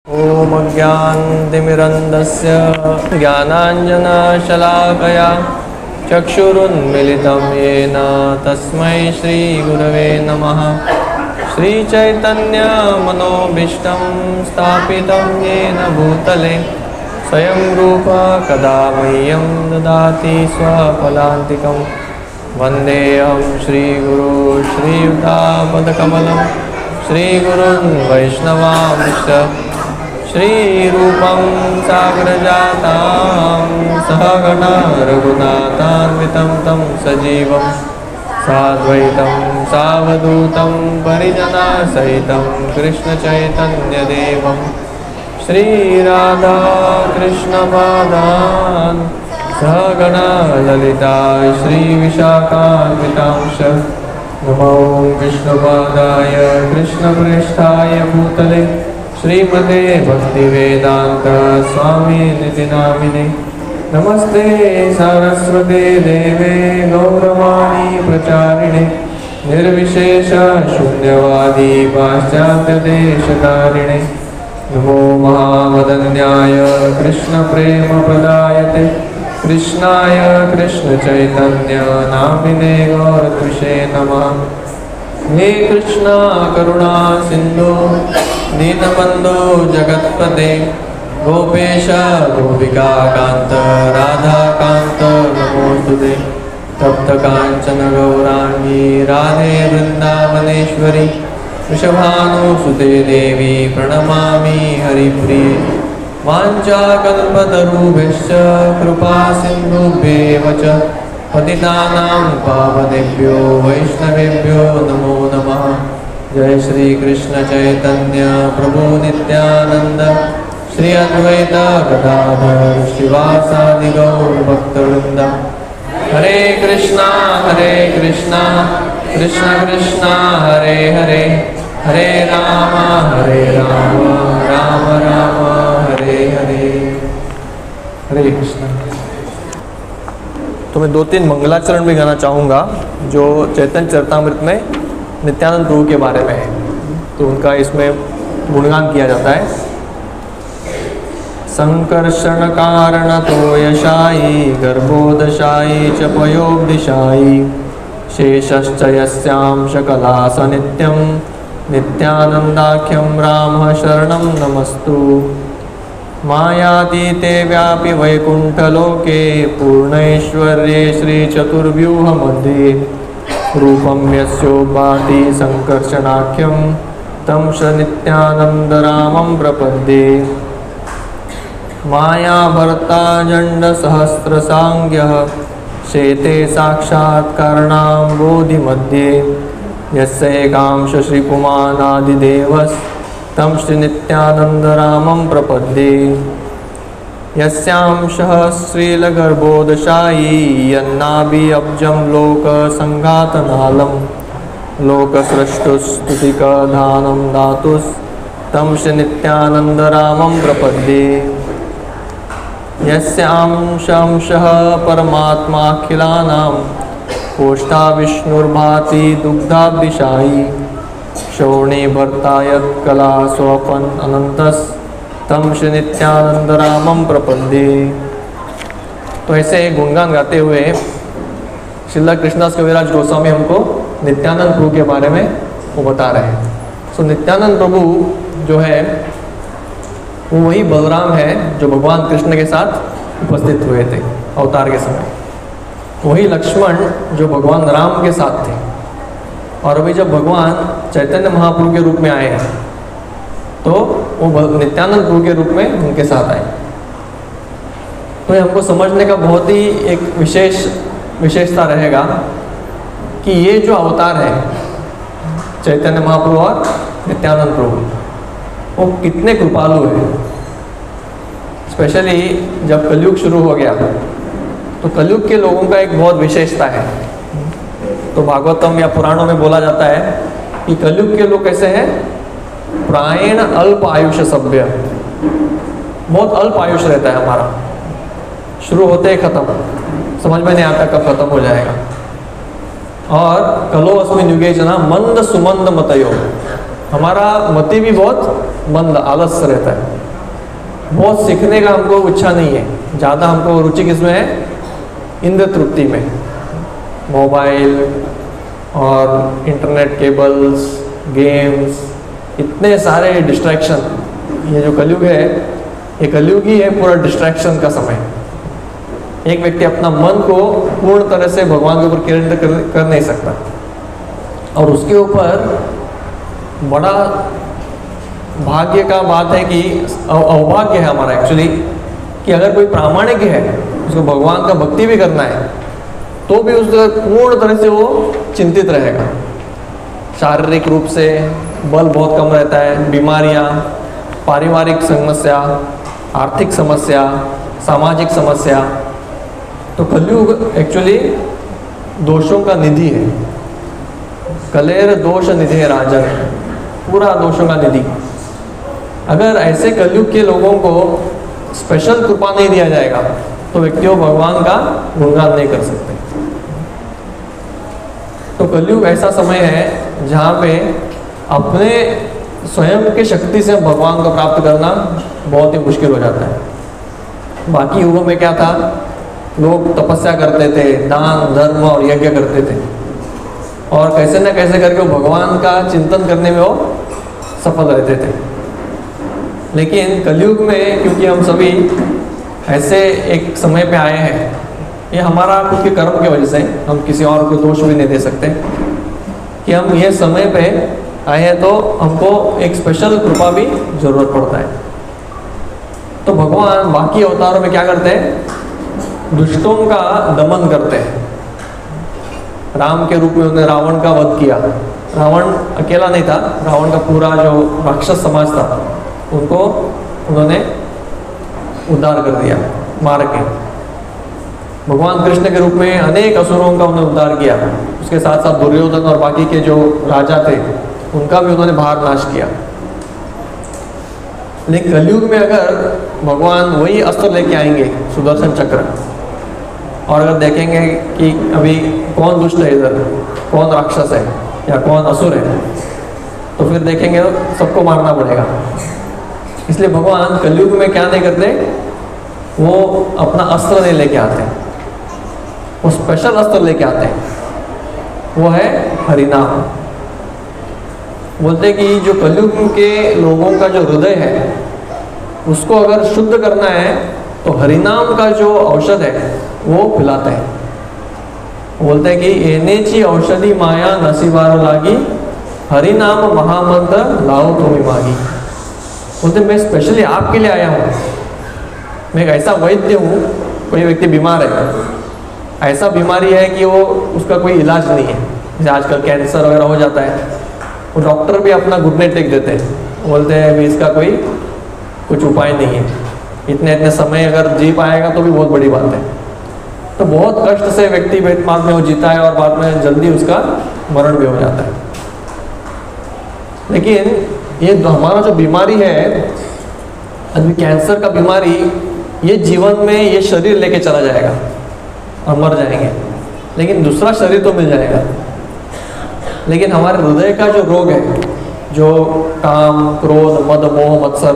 ॐ अज्ञानतिमिरन्धस्य ज्ञानाञ्जनशलाकया चक्षुरुन्मिलितं येन तस्मै श्रीगुरवे नमः। श्रीचैतन्यमनोभीष्टं स्थापितं येन भूतले स्वयं रूप कदा मह्यं ददाति स्वपदान्तिकं। वन्देऽहं श्रीगुरो श्रीयुतापदकमलं श्रीगुरुन् वैष्णवांश्च श्रीरूपं साग्रजातां सहगणा रघुनाथान्वितं तं सजीवं साद्वैतं सावधूतं परिजनसहितं कृष्णचैतन्यदेवं श्रीराधा कृष्णपादान् सहगणा ललिता श्रीविशाखान्वितांश्च। नमो विष्णुपादाय कृष्णप्रेष्ठाय भूतले श्रीमते भक्तिवेदांत स्वामिनिति नामिने। नमस्ते सरस्वते देवे गौरवाणी प्रचारिणे निर्विशेष शून्यवादी पाश्चात्यदेशतारिणे। नमो महावदन्याय कृष्णप्रेमप्रदायते कृष्णाय कृष्णचैतन्य नामिने गौरतुषे नमः। हे कृष्णा करुणा सिंधु दीनबंधो जगत्पते गोपेश गोपिका कांत राधा कांत नमोस्तुते। तप्त कांचन गौरांगी राधे वृंदावनेश्वरी वृषभानुसुते देवी प्रणमामि हरिप्रिये। वाञ्छाकल्पतरुभ्यश्च कृपा सिन्धुभ्येव च पतितानां पावनेभ्यो वैष्णवेभ्यो नमो नमः। जय श्री कृष्ण चैतन्य प्रभु नित्यानंद श्री अद्वैत गदाधर श्रीवासादि गौर भक्तवृंद। हरे कृष्णा कृष्ण कृष्ण हरे हरे हरे राम राम राम हरे हरे। हरे कृष्ण। तो मैं 2-3 मंगलाचरण भी गाना चाहूँगा जो चैतन्य चरितामृत में नित्यानंद प्रभु के बारे में है, तो उनका इसमें गुणगान किया जाता है। संकर्षण कारण तो यशाई गर्भोदशाई च पयोब्दिशाई शेषश्च यस्यां शकलास नित्यं नित्यानन्दाख्यं रामः शरणं नमस्तु। मायातीते व्यापि वैकुण्ठलोके पूर्णैश्वर्ये श्रीचतुर्व्यूहमध्ये रूपं यस्योभाति संकर्षणाख्यं तं च नित्यानन्दरामं प्रपद्ये। मायाभर्ता जण्डसहस्रसाङ्ग्यः शेते साक्षात्कारणां बोधिमध्ये यस्य एकांश श्रीपुमानादिदेवस्तं श्रीनित्यानन्दरामं प्रपद्ये। यस्यांशः श्रीलगर्भोदशायी यन्नाभि अब्जं लोकसङ्घातनालं लोकसृष्टुस्तुतिकधानं दातुस्तं श्रीनित्यानन्दरामं प्रपद्ये। यस्यांशः परमात्माखिलानां कोष्ठा विष्णुर्भाति दुग्धाब्दिशायी श्रवणीभर्ता यत्कला स्वपन् अनन्तस्तं श्री नित्यानन्दरामं प्रपद्ये। तो ऐसे गुणगान गाते हुए श्रील कृष्णदास कविराज गोस्वामी हमको नित्यानंद प्रभु के बारे में वो बता रहे हैं। सो नित्यानंद प्रभु जो है वो वही बलराम है जो भगवान कृष्ण के साथ उपस्थित हुए थे अवतार के समय। वही लक्ष्मण जो भगवान राम के साथ थे। और अभी जब भगवान चैतन्य महाप्रभु के रूप में आए हैं तो वो नित्यानंद प्रभु के रूप में उनके साथ आए। तो ये हमको समझने का बहुत ही एक विशेषता रहेगा कि ये जो अवतार है चैतन्य महाप्रभु और नित्यानंद प्रभु वो कितने कृपालु हैं। स्पेशली जब कलयुग शुरू हो गया तो कलयुग के लोगों का एक बहुत विशेषता है। तो भागवतम या पुराणों में बोला जाता है कि कलयुग के लोग कैसे हैं, प्रायण अल्प आयुष्य सभ्य, बहुत अल्प आयुष्य रहता है हमारा, शुरू होते ही खत्म, समझ में नहीं आता कब खत्म हो जाएगा। और कलो अस्मिन् युगे जना मंद सुमंद मतयो, हमारा मति भी बहुत मन आलस रहता है, बहुत सीखने का हमको इच्छा नहीं है, ज़्यादा हमको रुचि किसमें है, इंद्र तृप्ति में, मोबाइल और इंटरनेट केबल्स, गेम्स, इतने सारे डिस्ट्रैक्शन। ये जो कलयुग है, ये कलयुग ही है पूरा डिस्ट्रैक्शन का समय। एक व्यक्ति अपना मन को पूर्ण तरह से भगवान के ऊपर केंद्रित कर नहीं सकता, और उसके ऊपर बड़ा भाग्य का बात है कि अभाग्य है हमारा एक्चुअली, कि अगर कोई प्रामाणिक है, उसको भगवान का भक्ति भी करना है, तो भी उसका पूर्ण तरह से वो चिंतित रहेगा। शारीरिक रूप से बल बहुत कम रहता है, बीमारियाँ, पारिवारिक समस्या, आर्थिक समस्या, सामाजिक समस्या। तो कलयुग एक्चुअली दोषों का निधि है। कलेर दोष निधि है राजन, पूरा दोषों का निधि। अगर ऐसे कलयुग के लोगों को स्पेशल कृपा नहीं दिया जाएगा तो व्यक्तियों भगवान का गुणगान नहीं कर सकते। तो कलयुग ऐसा समय है जहाँ पे अपने स्वयं के शक्ति से भगवान को प्राप्त करना बहुत ही मुश्किल हो जाता है। बाकी युगों में क्या था, लोग तपस्या करते थे, दान धर्म और यज्ञ करते थे, और कैसे न कैसे करके वो भगवान का चिंतन करने में वो सफल रहते थे। लेकिन कलयुग में क्योंकि हम सभी ऐसे एक समय पे आए हैं, ये हमारा खुद के कर्म की वजह से, हम किसी और को दोष भी नहीं दे सकते कि हम ये समय पे आए हैं, तो हमको एक स्पेशल कृपा भी जरूरत पड़ता है। तो भगवान बाकी अवतारों में क्या करते हैं, दुष्टों का दमन करते हैं। राम के रूप में उन्होंने रावण का वध किया। रावण अकेला नहीं था, रावण का पूरा जो राक्षस समाज था उनको उन्होंने उद्धार कर दिया मार के। भगवान कृष्ण के रूप में अनेक असुरों का उन्होंने उद्धार किया। उसके साथ साथ दुर्योधन और बाकी के जो राजा थे उनका भी उन्होंने बाहर नाश किया। लेकिन कलयुग में अगर भगवान वही अस्त्र लेके आएंगे, सुदर्शन चक्र, और अगर देखेंगे कि अभी कौन दुष्ट है इधर, कौन राक्षस है या कौन असुर है, तो फिर देखेंगे सबको मारना पड़ेगा। इसलिए भगवान कलयुग में क्या नहीं करते, वो अपना अस्त्र नहीं लेके आते, वो स्पेशल अस्त्र लेके आते हैं, वो है हरिनाम। बोलते कि जो कलयुग के लोगों का जो हृदय है उसको अगर शुद्ध करना है तो हरिनाम का जो औषध है वो पिलाते हैं। बोलते हैं कि एनेची औषधि माया नसीबार लागी, हरिनाम महामंत्र लाओ तुम्हें मागी। बोलते मैं स्पेशली आपके लिए आया हूँ, मैं एक ऐसा वैद्य हूँ। कोई व्यक्ति बीमार है, ऐसा बीमारी है कि वो उसका कोई इलाज नहीं है, जैसे आजकल कैंसर वगैरह हो जाता है, वो डॉक्टर भी अपना घुटने टेक देते हैं, बोलते हैं भी इसका कोई कुछ उपाय नहीं है, इतने समय अगर जी पाएगा तो भी बहुत बड़ी बात है। तो बहुत कष्ट से व्यक्ति बाद में वो जीता है और बाद में जल्दी उसका मरण भी हो जाता है। लेकिन ये हमारा जो बीमारी है अभी कैंसर का बीमारी, ये जीवन में ये शरीर लेके चला जाएगा और मर जाएंगे, लेकिन दूसरा शरीर तो मिल जाएगा। लेकिन हमारे हृदय का जो रोग है, जो काम क्रोध मद मोह मत्सर,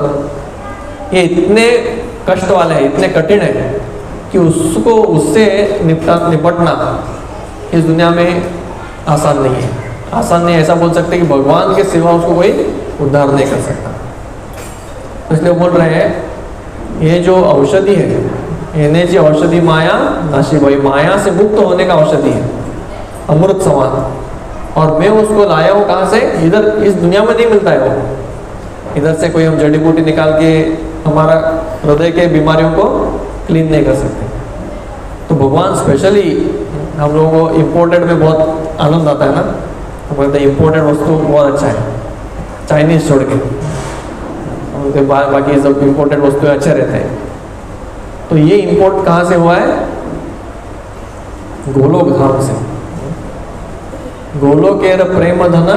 ये इतने कष्ट वाले हैं, इतने कठिन है कि उससे निपटना इस दुनिया में आसान नहीं है। आसान नहीं, ऐसा बोल सकते कि भगवान के सिवा उसको कोई उद्धार नहीं कर सकता। इसलिए बोल रहे हैं ये जो औषधि है, इन्हें जो औषधि माया नाशी भाई, माया से मुक्त होने का औषधि है, अमृत समान। और मैं उसको लाया हूँ कहाँ से, इधर इस दुनिया में नहीं मिलता है वो। इधर से कोई हम जड़ी बूटी निकाल के हमारा हृदय के बीमारियों को क्लीन नहीं कर सकते। तो भगवान स्पेशली हम लोगों को इम्पोर्टेड में बहुत आनंद आता है ना, हम बोलते हैं इम्पोर्टेड वस्तु बहुत अच्छा है, चाइनीज छोड़ के उनके बाकी सब इम्पोर्टेड वस्तु अच्छे रहते हैं। तो ये इम्पोर्ट कहाँ से हुआ है, गोलोक धाम से। गोलोकेर प्रेम धन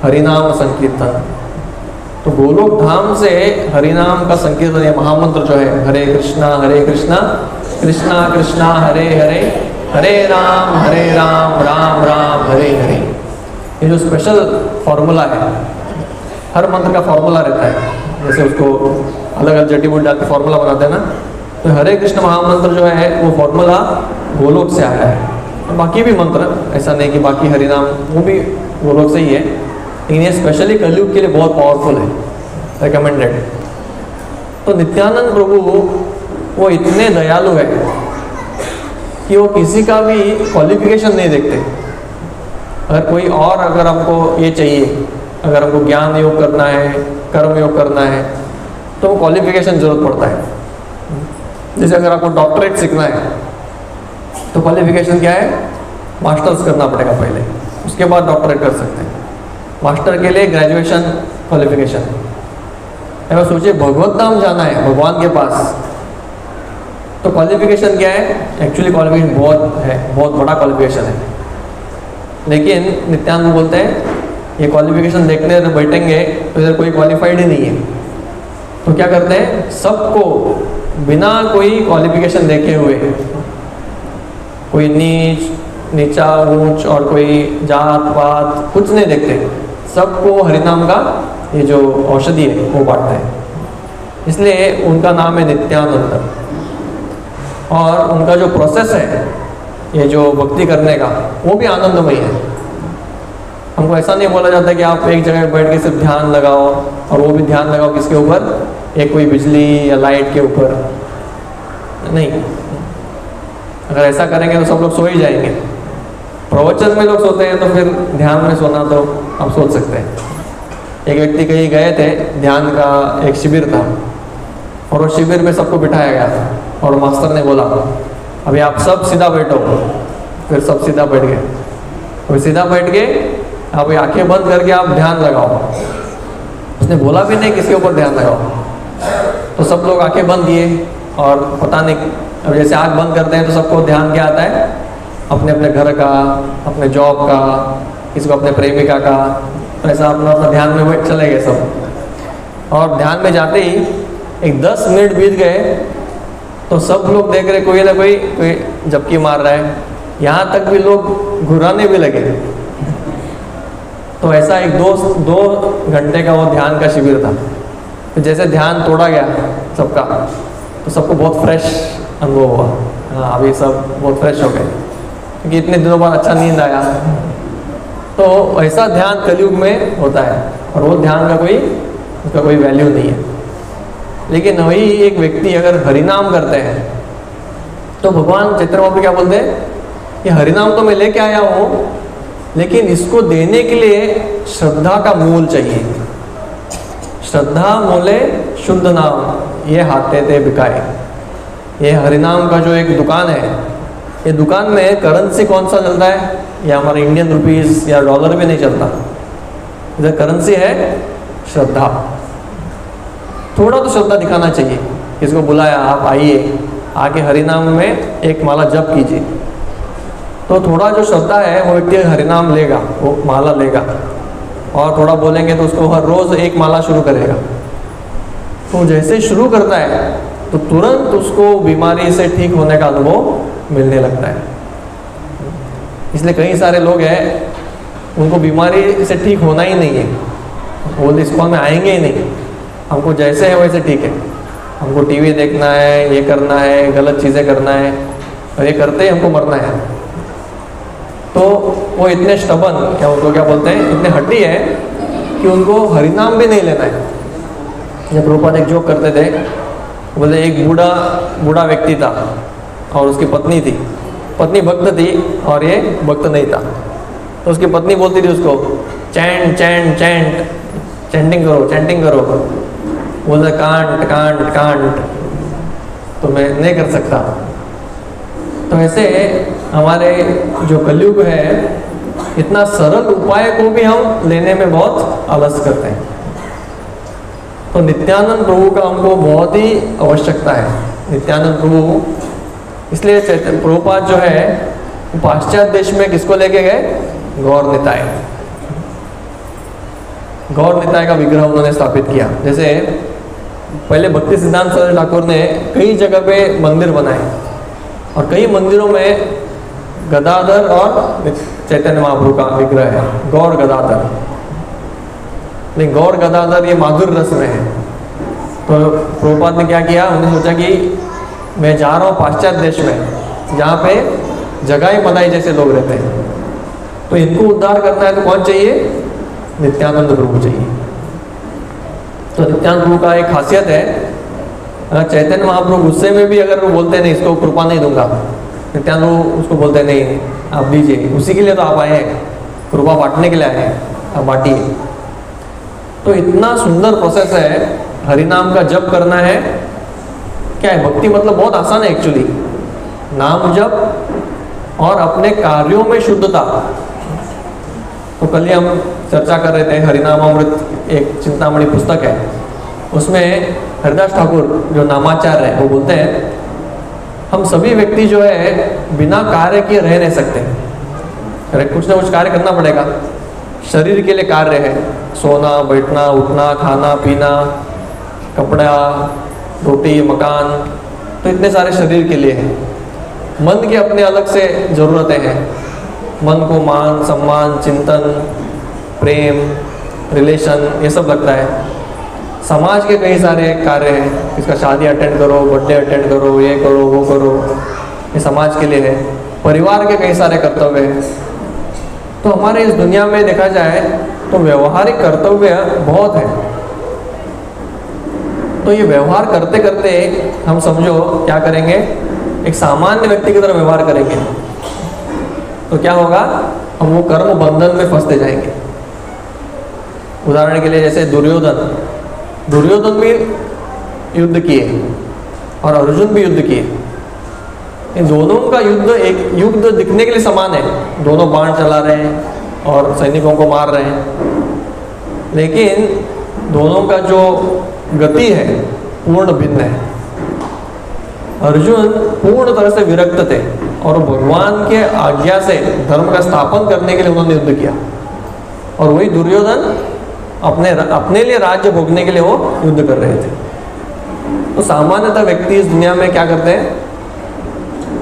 हरिनाम संकीर्तन। तो गोलोक धाम से हरिनाम का संकीर्तन, ये महामंत्र जो है, हरे कृष्णा कृष्णा कृष्णा हरे हरे, हरे राम राम राम हरे हरे, ये जो स्पेशल फॉर्मूला है, हर मंत्र का फॉर्मूला रहता है, जैसे उसको अलग अलग जड़ी बूटी डाल के फॉर्मूला बनाते हैं ना, तो हरे कृष्ण महामंत्र जो है वो फॉर्मूला गोलोक से आया है। और बाकी भी मंत्र, ऐसा नहीं कि बाकी हरिनाम वो भी गोलोक से ही है, लेकिन ये स्पेशली कलयुग के लिए बहुत पावरफुल है, रिकमेंडेड। तो नित्यानंद प्रभु वो इतने दयालु है कि वो किसी का भी क्वालिफिकेशन नहीं देखते। अगर हमको ये चाहिए, अगर हमको ज्ञान योग करना है, कर्म योग करना है, तो क्वालिफिकेशन जरूरत पड़ता है। जैसे अगर आपको डॉक्टरेट सीखना है तो क्वालिफिकेशन क्या है, मास्टर्स करना पड़ेगा पहले, उसके बाद डॉक्टरेट कर सकते हैं। मास्टर के लिए ग्रेजुएशन क्वालिफिकेशन। अगर सोचिए भगवत धाम जाना है, भगवान के पास, तो क्वालिफिकेशन क्या है, एक्चुअली क्वालिफिकेशन बहुत है, बहुत बड़ा क्वालिफिकेशन है। लेकिन नित्यानंद बोलते हैं ये क्वालिफिकेशन देखने तो बैठेंगे तो इधर कोई क्वालिफाइड ही नहीं है, तो क्या करते हैं, सबको बिना कोई क्वालिफिकेशन देखे हुए, कोई नीचा ऊंच और कोई जात पात कुछ नहीं देखते, सबको हरिनाम का ये जो औषधि है वो बांटते हैं। इसलिए उनका नाम है नित्यानंद। और उनका जो प्रोसेस है ये जो भक्ति करने का, वो भी आनंदमय है। हमको ऐसा नहीं बोला जाता कि आप एक जगह बैठ के सिर्फ ध्यान लगाओ, और वो भी ध्यान लगाओ किसके ऊपर, एक कोई बिजली या लाइट के ऊपर, नहीं। अगर ऐसा करेंगे तो सब लोग सो ही जाएंगे। प्रवचन में लोग सोते हैं तो फिर ध्यान में सोना तो आप सोच सकते हैं। एक व्यक्ति कहीं गए थे, ध्यान का एक शिविर था, और वो शिविर में सबको बिठाया गया था, और मास्टर ने बोला अभी आप सब सीधा बैठो। फिर सब सीधा बैठ गए। फिर सीधा बैठ के आप आंखें बंद करके आप ध्यान लगाओ। उसने बोला भी नहीं किसके ऊपर ध्यान लगाओ। तो सब लोग आंखें बंद किए, और पता नहीं, अब जैसे आंख बंद करते हैं तो सबको ध्यान क्या आता है, अपने अपने घर का, अपने जॉब का, किसी को अपने प्रेमिका का, ऐसा अपना अपना ध्यान में बैठ चले गए सब। और ध्यान में जाते ही एक 10 मिनट बीत गए तो सब लोग देख रहे कोई ना कोई झपकी मार रहा है, यहाँ तक भी लोग घुराने भी लगे। तो ऐसा एक 2 घंटे का वो ध्यान का शिविर था। तो जैसे ध्यान तोड़ा गया सबका, तो सबको बहुत फ्रेश अनुभव हुआ। हाँ, अभी सब बहुत फ्रेश हो गए, क्योंकि इतने दिनों बाद अच्छा नींद आया। तो ऐसा ध्यान कलयुग में होता है, और वो ध्यान का उसका कोई वैल्यू नहीं है। लेकिन वही एक व्यक्ति अगर हरिनाम करते हैं, तो भगवान चैतन्य महाप्रभु क्या बोलते हैं, कि हरिनाम तो मैं लेके आया हूँ, लेकिन इसको देने के लिए श्रद्धा का मूल चाहिए। श्रद्धा मूले शुद्ध नाम, ये हाथे थे बिकाए। ये हरिनाम का जो एक दुकान है, ये दुकान में करेंसी कौन सा चलता है, या हमारा इंडियन रुपीस या डॉलर भी नहीं चलता। इधर करेंसी है श्रद्धा। थोड़ा तो श्रद्धा दिखाना चाहिए। किसको बुलाया, आप आइए, आके हरिनाम में एक माला जप कीजिए, तो थोड़ा जो श्रद्धा है वो व्यक्ति हरिनाम लेगा, वो माला लेगा, और थोड़ा बोलेंगे तो उसको हर रोज़ एक माला शुरू करेगा। तो जैसे शुरू करता है तो तुरंत उसको बीमारी से ठीक होने का अनुभव मिलने लगता है। इसलिए कई सारे लोग हैं, उनको बीमारी से ठीक होना ही नहीं है, वो इस्कॉन में आएंगे ही नहीं। हमको जैसे है वैसे ठीक है, हमको टीवी देखना है, ये करना है, गलत चीज़ें करना है, और ये करते ही हमको मरना है। तो वो इतने स्टबन, उनको क्या बोलते हैं, इतने हड्डी है कि उनको हरिनाम भी नहीं लेना है। जब प्रभुपाद एक जोक करते थे, बोले एक बूढ़ा व्यक्ति था और उसकी पत्नी थी। पत्नी भक्त थी और ये भक्त नहीं था। तो उसकी पत्नी बोलती थी उसको, चैंटिंग करो। बोलते कांट, तो मैं नहीं कर सकता। तो ऐसे हमारे जो कलयुग है, इतना सरल उपाय को भी हम लेने में बहुत आलस करते हैं। तो नित्यानंद प्रभु का हमको बहुत ही आवश्यकता है। नित्यानंद प्रभु, इसलिए प्रभुपाद जो है पाश्चात्य देश में किसको लेके गए, गौर निताय का विग्रह उन्होंने स्थापित किया। जैसे पहले भक्ति सिद्धांत सरस्वती ठाकुर ने कई जगह पे मंदिर बनाए, और कई मंदिरों में गदाधर और चैतन्य महाप्रभु का विग्रह है, गौर गदाधर। नहीं, गौर गदाधर ये माधुर्य रस में है। तो प्रभुपाद ने क्या किया, उन्होंने सोचा कि मैं जा रहा हूँ पाश्चात्य देश में जहाँ पे जगाई मदाई जैसे लोग रहते हैं, तो इनको उद्धार करना है तो कौन चाहिए, नित्यानंद प्रभु चाहिए। तो नित्यानंद प्रभु का एक खासियत है, अगर चैतन्य महाप्रभु गुस्से में भी अगर वो बोलते नहीं इसको कृपा नहीं दूंगा, नित्यानंद प्रभु उसको बोलते नहीं आप दीजिए, उसी के लिए तो आप आए हैं, कृपा बांटने के लिए आए हैं, आप बांटिए। तो इतना सुंदर प्रोसेस है, हरिनाम का जप करना है। क्या है भक्ति, मतलब बहुत आसान है एक्चुअली, नाम जप और अपने कार्यों में शुद्धता। तो कल ही हम चर्चा कर रहे थे, हरिनामामृत एक चिंतामणि पुस्तक है, उसमें हरिदास ठाकुर जो नामाचार्य है वो बोलते हैं हम सभी व्यक्ति जो है बिना कार्य किए रह नहीं सकते, कुछ ना कुछ कार्य करना पड़ेगा। शरीर के लिए कार्य है, सोना बैठना उठना खाना पीना कपड़ा रोटी मकान, तो इतने सारे शरीर के लिए है। मन के अपने अलग से ज़रूरतें हैं, मन को मान सम्मान चिंतन प्रेम रिलेशन ये सब लगता है। समाज के कई सारे कार्य हैं, इसका शादी अटेंड करो, बर्थडे अटेंड करो, ये करो वो करो, ये समाज के लिए है। परिवार के कई सारे कर्तव्य हैं। तो हमारे इस दुनिया में देखा जाए तो व्यवहारिक कर्तव्य बहुत है। तो ये व्यवहार करते करते हम समझो क्या करेंगे, एक सामान्य व्यक्ति की तरह व्यवहार करेंगे तो क्या होगा, हम वो कर्म बंधन में फंसते जाएंगे। उदाहरण के लिए जैसे दुर्योधन भी युद्ध किए और अर्जुन भी युद्ध किए। इन दोनों का युद्ध एक युद्ध दिखने के लिए समान है, दोनों बाण चला रहे हैं और सैनिकों को मार रहे हैं, लेकिन दोनों का जो गति है पूर्ण भिन्न है। अर्जुन पूर्ण तरह से विरक्त थे और भगवान के आज्ञा से धर्म का स्थापन करने के लिए उन्होंने युद्ध किया, और वही दुर्योधन अपने लिए राज्य भोगने के लिए वो युद्ध कर रहे थे। तो सामान्यतः व्यक्ति इस दुनिया में क्या करते हैं,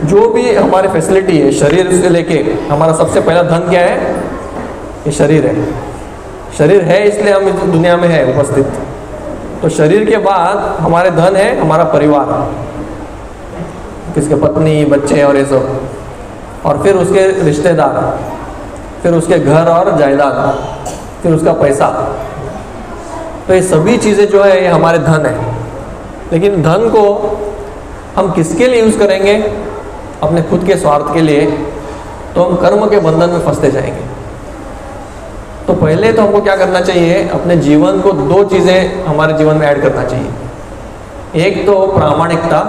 जो भी हमारे फैसिलिटी है शरीर से लेके, हमारा सबसे पहला धन क्या है, ये शरीर है। शरीर है इसलिए हम इस दुनिया में है उपस्थित। तो शरीर के बाद हमारे धन है हमारा परिवार, किसके पत्नी बच्चे और ये सब, और फिर उसके रिश्तेदार, फिर उसके घर और जायदाद, फिर उसका पैसा। तो ये सभी चीज़ें जो है ये हमारे धन है। लेकिन धन को हम किसके लिए यूज़ करेंगे, अपने खुद के स्वार्थ के लिए, तो हम कर्म के बंधन में फंसते जाएंगे। तो पहले तो हमको क्या करना चाहिए, अपने जीवन को दो चीज़ें हमारे जीवन में ऐड करना चाहिए। एक तो प्रामाणिकता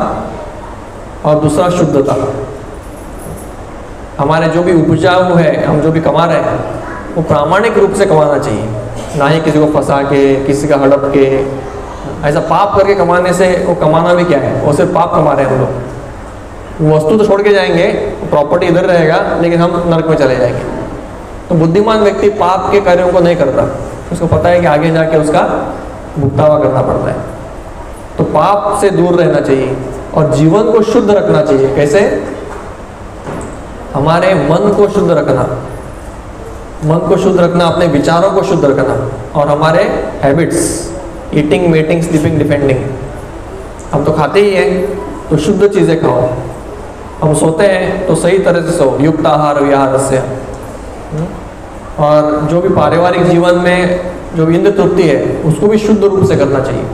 और दूसरा शुद्धता। हमारे जो भी उपजाऊ है, हम जो भी कमा रहे हैं वो प्रामाणिक रूप से कमाना चाहिए, ना ही किसी को फंसा के किसी का हड़प के ऐसा पाप करके कमाने से वो कमाना भी क्या है, वो सिर्फ पाप कमा रहे हैं हम लोग। वस्तु तो छोड़ के जाएंगे, प्रॉपर्टी इधर रहेगा, लेकिन हम नरक में चले जाएंगे। तो बुद्धिमान व्यक्ति पाप के कार्यों को नहीं करता, उसको पता है कि आगे जाके उसका भुगतावा करना पड़ता है। तो पाप से दूर रहना चाहिए और जीवन को शुद्ध रखना चाहिए। कैसे, हमारे मन को शुद्ध रखना, मन को शुद्ध रखना, अपने विचारों को शुद्ध रखना, और हमारे habits, eating meeting sleeping depending, हम तो खाते ही हैं तो शुद्ध चीज़ें खाओ। हम सोते हैं तो सही तरह से सो, युक्त आहार विहार से। और जो भी पारिवारिक जीवन में जो भी इंद्र तृप्ति है उसको भी शुद्ध रूप से करना चाहिए।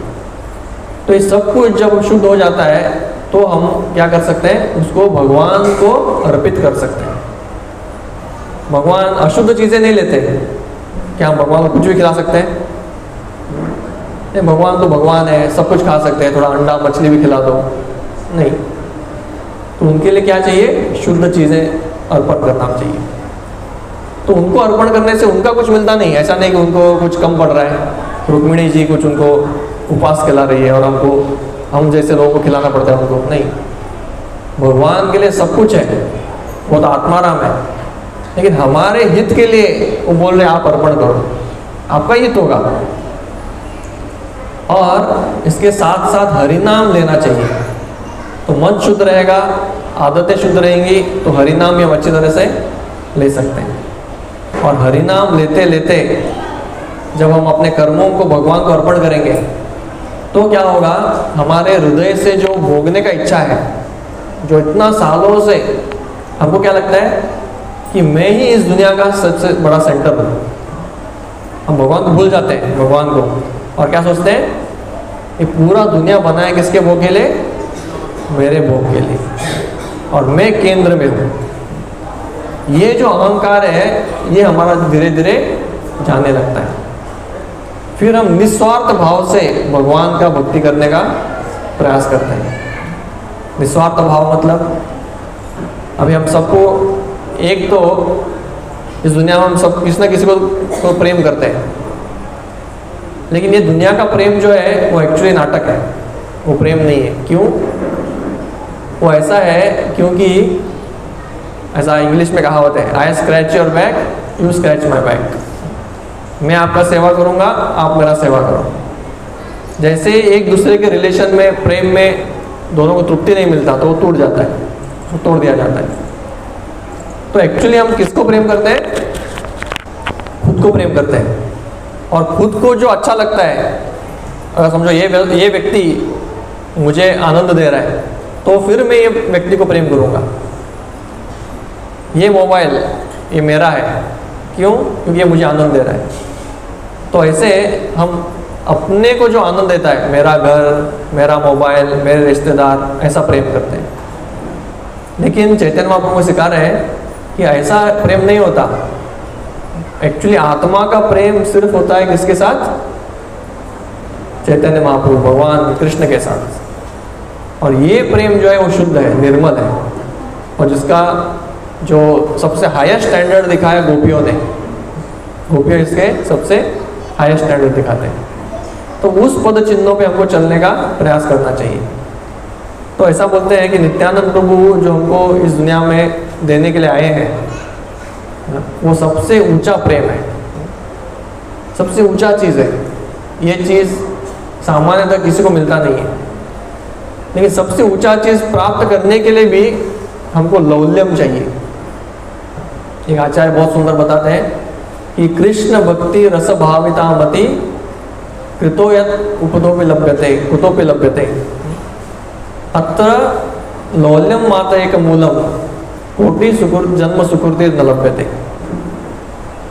तो ये सब कुछ जब शुद्ध हो जाता है तो हम क्या कर सकते हैं, उसको भगवान को अर्पित कर सकते हैं। भगवान अशुद्ध चीज़ें नहीं लेते। क्या हम भगवान को कुछ भी खिला सकते हैं? नहीं, भगवान तो भगवान है, सब कुछ खा सकते हैं, थोड़ा अंडा मछली भी खिला दो, नहीं। तो उनके लिए क्या चाहिए, शुद्ध चीज़ें अर्पण करना चाहिए। तो उनको अर्पण करने से उनका कुछ मिलता नहीं, ऐसा नहीं कि उनको कुछ कम पड़ रहा है। रुक्मिणी जी कुछ उनको उपास खिला रही है और हम जैसे लोगों को खिलाना पड़ता है उनको, नहीं। भगवान के लिए सब कुछ है, वो तो आत्माराम है, लेकिन हमारे हित के लिए वो बोल रहे आप अर्पण करो, आपका हित होगा। और इसके साथ साथ हरिनाम लेना चाहिए, तो मन शुद्ध रहेगा, आदतें शुद्ध रहेंगी, तो हरिनाम हम अच्छी तरह से ले सकते हैं। और हरिनाम लेते लेते जब हम अपने कर्मों को भगवान को अर्पण करेंगे तो क्या होगा, हमारे हृदय से जो भोगने का इच्छा है, जो इतना सालों से हमको क्या लगता है कि मैं ही इस दुनिया का सबसे बड़ा सेंटर हूँ, हम भगवान को भूल जाते हैं भगवान को, और क्या सोचते हैं ये पूरा दुनिया बना है किसके भोग के लिए, मेरे भोग के लिए, और मैं केंद्र में हूँ। ये जो अहंकार है ये हमारा धीरे धीरे जाने लगता है। फिर हम निस्वार्थ भाव से भगवान का भक्ति करने का प्रयास करते हैं। निस्वार्थ भाव मतलब अभी हम सबको, एक तो इस दुनिया में हम सब किसी ना किसी को प्रेम करते हैं, लेकिन ये दुनिया का प्रेम जो है वो एक्चुअली नाटक है, वो प्रेम नहीं है। क्यों? वो ऐसा है क्योंकि ऐसा इंग्लिश में कहावत है, आई scratch your back, you scratch my back. मैं आपका सेवा करूँगा, आप मेरा सेवा करो। जैसे एक दूसरे के रिलेशन में, प्रेम में दोनों को तृप्ति नहीं मिलता तो वो टूट जाता है, वो तोड़ दिया जाता है। तो एक्चुअली हम किसको प्रेम करते हैं? खुद को प्रेम करते हैं। और खुद को जो अच्छा लगता है, अगर समझो ये व्यक्ति मुझे आनंद दे रहा है तो फिर मैं ये व्यक्ति को प्रेम करूँगा। ये मोबाइल ये मेरा है, क्यों? क्योंकि ये मुझे आनंद दे रहा है। तो ऐसे हम अपने को जो आनंद देता है, मेरा घर, मेरा मोबाइल, मेरे रिश्तेदार, ऐसा प्रेम करते हैं। लेकिन चैतन्य महाप्रभु को सिखा रहे हैं कि ऐसा प्रेम नहीं होता। एक्चुअली आत्मा का प्रेम सिर्फ होता है किसके साथ? चैतन्य महाप्रभु भगवान कृष्ण के साथ। और ये प्रेम जो है वो शुद्ध है, निर्मल है, और जिसका जो सबसे हाईएस्ट स्टैंडर्ड दिखाया गोपियों ने, गोपियों इसके सबसे हाईएस्ट स्टैंडर्ड दिखाते हैं। तो उस पद चिन्हों पे हमको चलने का प्रयास करना चाहिए। तो ऐसा बोलते हैं कि नित्यानंद प्रभु जो हमको इस दुनिया में देने के लिए आए हैं, वो सबसे ऊंचा प्रेम है, सबसे ऊंचा चीज़ है। ये चीज़ सामान्यतः किसी को मिलता नहीं है, लेकिन सबसे ऊंचा चीज़ प्राप्त करने के लिए भी हमको लौल्यम चाहिए। एक आचार्य बहुत सुंदर बताते हैं कि कृष्ण भक्ति रस भाविता मति कृतो यत् उपदोपि लभ्यते कुतोपि लभ्यते अत्र लौल्यम मात्र एक मूलम कोटि सुकृत जन्म सुकृति न लभ्यते।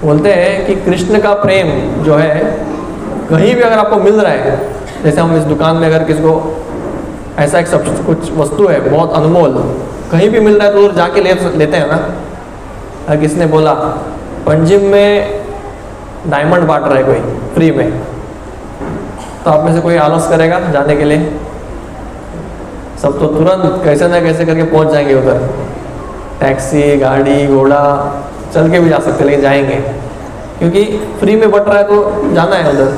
बोलते हैं कि कृष्ण का प्रेम जो है कहीं भी अगर आपको मिल रहा है, जैसे हम इस दुकान में अगर किसी को ऐसा एक सब कुछ वस्तु है बहुत अनमोल, कहीं भी मिल रहा है तो जाके लेते हैं ना। अगर किसने बोला पंजिम में डायमंड बांट रहा है कोई फ्री में, तो आप में से कोई आलस करेगा जाने के लिए? सब तो तुरंत कैसे ना कैसे करके पहुंच जाएंगे उधर। टैक्सी, गाड़ी, घोड़ा, चल के भी जा सकते, लेकिन जाएंगे क्योंकि फ्री में बट रहा है तो जाना है उधर।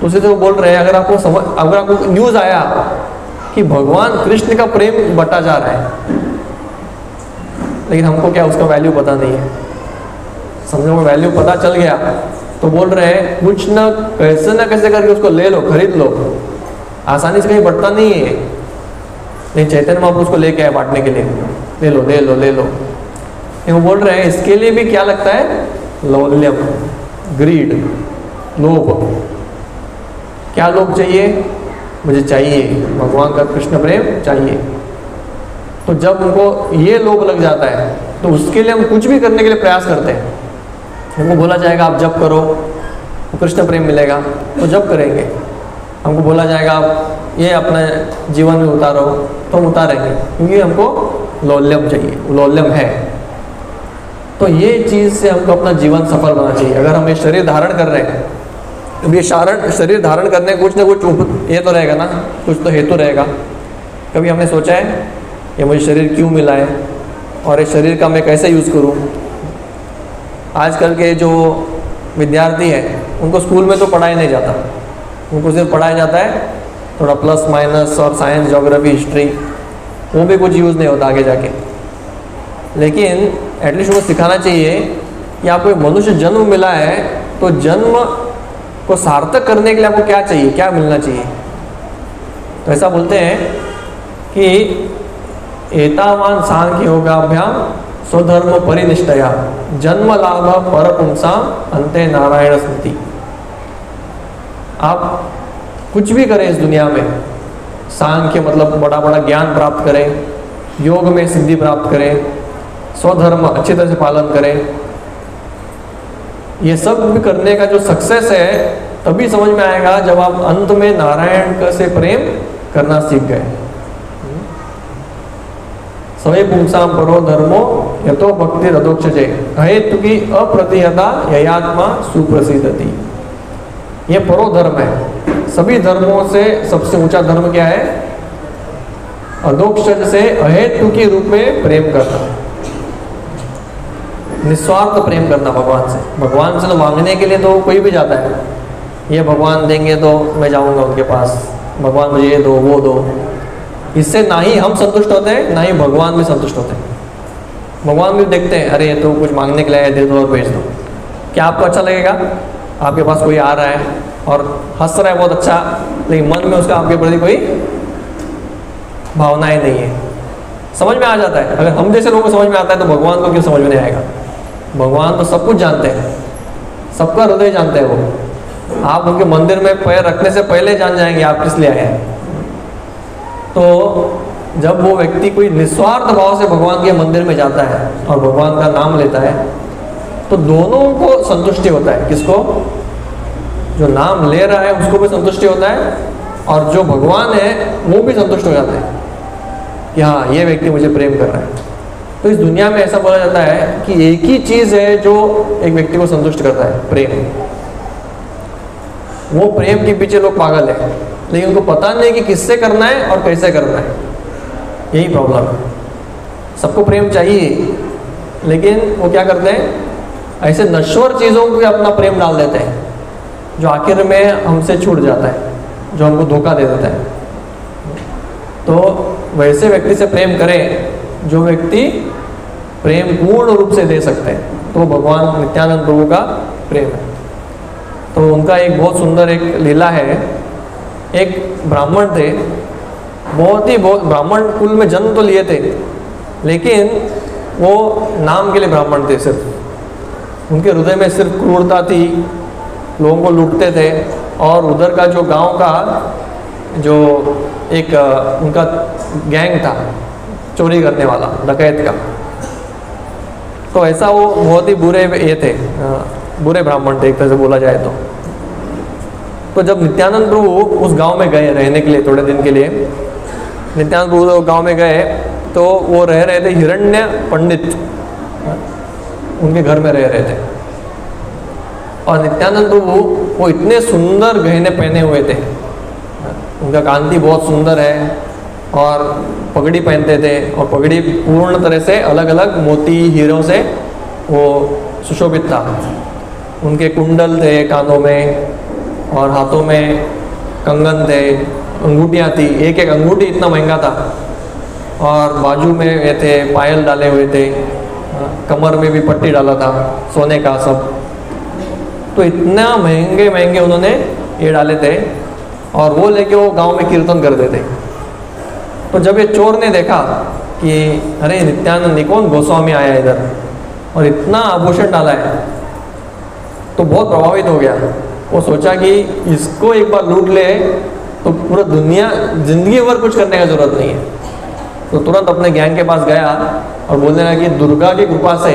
तो उसे तो बोल रहे हैं, अगर आपको न्यूज़ आया कि भगवान कृष्ण का प्रेम बटा जा रहा है, लेकिन हमको क्या उसका वैल्यू पता नहीं है, समझो वैल्यू पता चल गया तो बोल रहे हैं कुछ ना कैसे करके उसको ले लो, खरीद लो। आसानी से कहीं बढ़ता नहीं है, नहीं चैतन्य महाप्रभु उसको लेके आए बांटने के लिए, ले लो ले लो ले लो। वो बोल रहे हैं इसके लिए भी क्या लगता है? लौल्यम, ग्रीड, लोभ। क्या लोभ चाहिए? मुझे चाहिए भगवान का कृष्ण प्रेम चाहिए। तो जब उनको ये लोभ लग जाता है तो उसके लिए हम कुछ भी करने के लिए प्रयास करते हैं। हमको बोला जाएगा आप जप करो तो कृष्ण प्रेम मिलेगा, तो जप करेंगे। हमको बोला जाएगा आप ये अपने जीवन में उतारो, तो हम उतारेंगे, क्योंकि हमको लौल्यम चाहिए, लौल्यम है। तो ये चीज़ से हमको अपना जीवन सफल होना चाहिए। अगर हम ये शरीर धारण कर रहे हैं, तो ये शरीर धारण करने कुछ ना कुछ ये तो रहेगा ना, कुछ तो हेतु रहेगा। कभी हमने सोचा है ये मुझे शरीर क्यों मिला है और इस शरीर का मैं कैसे यूज़ करूँ? आजकल के जो विद्यार्थी हैं उनको स्कूल में तो पढ़ाया नहीं जाता, उनको सिर्फ पढ़ाया जाता है थोड़ा प्लस माइनस और साइंस, ज्योग्राफी, हिस्ट्री, वो भी कुछ यूज़ नहीं होता आगे जाके। लेकिन एटलीस्ट उनको सिखाना चाहिए कि आपको एक मनुष्य जन्म मिला है तो जन्म को सार्थक करने के लिए आपको क्या चाहिए, क्या मिलना चाहिए। तो ऐसा बोलते हैं कि एतावान सांख्य योगाभ्याम स्वधर्म परिनिष्ठया जन्म लाभ परपुंसा अंते नारायण स्मृति। आप कुछ भी करें इस दुनिया में, सांख्य मतलब बड़ा बड़ा ज्ञान प्राप्त करें, योग में सिद्धि प्राप्त करें, स्वधर्म अच्छी तरह से पालन करें, ये सब भी करने का जो सक्सेस है तभी समझ में आएगा जब आप अंत में नारायण से प्रेम करना सीख गए। सवे पुंसाम परो धर्मो यतो भक्ति रदोक्षजे हेतु की अप्रतिहता ययात्मा सुप्रसिद्धति। ये परो धर्म है। सभी धर्मों से सबसे ऊंचा धर्म क्या है? अधोक्षज से अहेतु के रूप में प्रेम करना, निस्वार्थ प्रेम करना भगवान से। भगवान से तो मांगने के लिए तो कोई भी जाता है, ये भगवान देंगे तो मैं जाऊंगा उनके पास, भगवान मुझे ये दो वो दो। इससे ना ही हम संतुष्ट होते हैं ना ही भगवान भी संतुष्ट होते हैं। भगवान भी देखते हैं अरे ये तो कुछ मांगने के लिए आया, दे दो और भेज दो। क्या आपको अच्छा लगेगा? आपके पास कोई आ रहा है और हंस रहा है बहुत अच्छा, लेकिन मन में उसका आपके प्रति कोई भावनाएं नहीं है। समझ में आ जाता है। अगर हम जैसे लोगों को समझ में आता है तो भगवान को क्यों समझ में नहीं आएगा? भगवान तो सब कुछ जानते हैं, सबका हृदय जानते हैं वो। आप उनके मंदिर में पैर रखने से पहले जान जाएंगे आप किस लिए आए हैं। तो जब वो व्यक्ति कोई निस्वार्थ भाव से भगवान के मंदिर में जाता है और भगवान का नाम लेता है तो दोनों को संतुष्टि होता है। किसको? जो नाम ले रहा है उसको भी संतुष्टि होता है और जो भगवान है वो भी संतुष्ट हो जाते हैं कि हाँ ये व्यक्ति मुझे प्रेम कर रहा है। तो इस दुनिया में ऐसा बोला जाता है कि एक ही चीज़ है जो एक व्यक्ति को संतुष्ट करता है, प्रेम। वो प्रेम के पीछे लोग पागल है, लेकिन उनको पता नहीं कि किससे करना है और कैसे करना है। यही प्रॉब्लम है। सबको प्रेम चाहिए, लेकिन वो क्या करते हैं, ऐसे नश्वर चीज़ों को अपना प्रेम डाल देते हैं जो आखिर में हमसे छूट जाता है, जो हमको धोखा दे देता है। तो वैसे व्यक्ति से प्रेम करें जो व्यक्ति प्रेम पूर्ण रूप से दे सकते हैं। तो भगवान नित्यानंद प्रभु का प्रेम है। तो उनका एक बहुत सुंदर एक लीला है। एक ब्राह्मण थे, बहुत ब्राह्मण कुल में जन्म तो लिए थे, लेकिन वो नाम के लिए ब्राह्मण थे। सिर्फ उनके हृदय में सिर्फ क्रूरता थी, लोगों को लूटते थे। और उधर का जो गांव का जो एक उनका गैंग था चोरी करने वाला, डकैत का, तो ऐसा वो बहुत ही बुरे ये थे, बुरे ब्राह्मण थे एक तरह से बोला जाए तो। तो जब नित्यानंद प्रभु उस गांव में गए रहने के लिए थोड़े दिन के लिए, नित्यानंद प्रभु गांव में गए तो वो रह रहे थे, हिरण्य पंडित उनके घर में रह रहे थे। और नित्यानंद प्रभु वो इतने सुंदर गहने पहने हुए थे, उनका कांति बहुत सुंदर है और पगड़ी पहनते थे और पगड़ी पूर्ण तरह से अलग अलग मोती हीरों से वो सुशोभित था। उनके कुंडल थे कानों में और हाथों में कंगन थे, अंगूठियाँ थी, एक एक अंगूठी इतना महंगा था। और बाजू में ये थे पायल डाले हुए थे, कमर में भी पट्टी डाला था सोने का सब। तो इतना महंगे महंगे उन्होंने ये डाले थे और वो लेके वो गांव में कीर्तन करते थे। तो जब ये चोर ने देखा कि अरे नित्यानंद कौन गोस्वामी आया इधर और इतना आभूषण डाला है, तो बहुत प्रभावित हो गया। वो सोचा कि इसको एक बार लूट ले तो पूरा दुनिया जिंदगी भर कुछ करने का जरूरत नहीं है। तो तुरंत अपने गैंग के पास गया और बोलने लगा कि दुर्गा की कृपा से,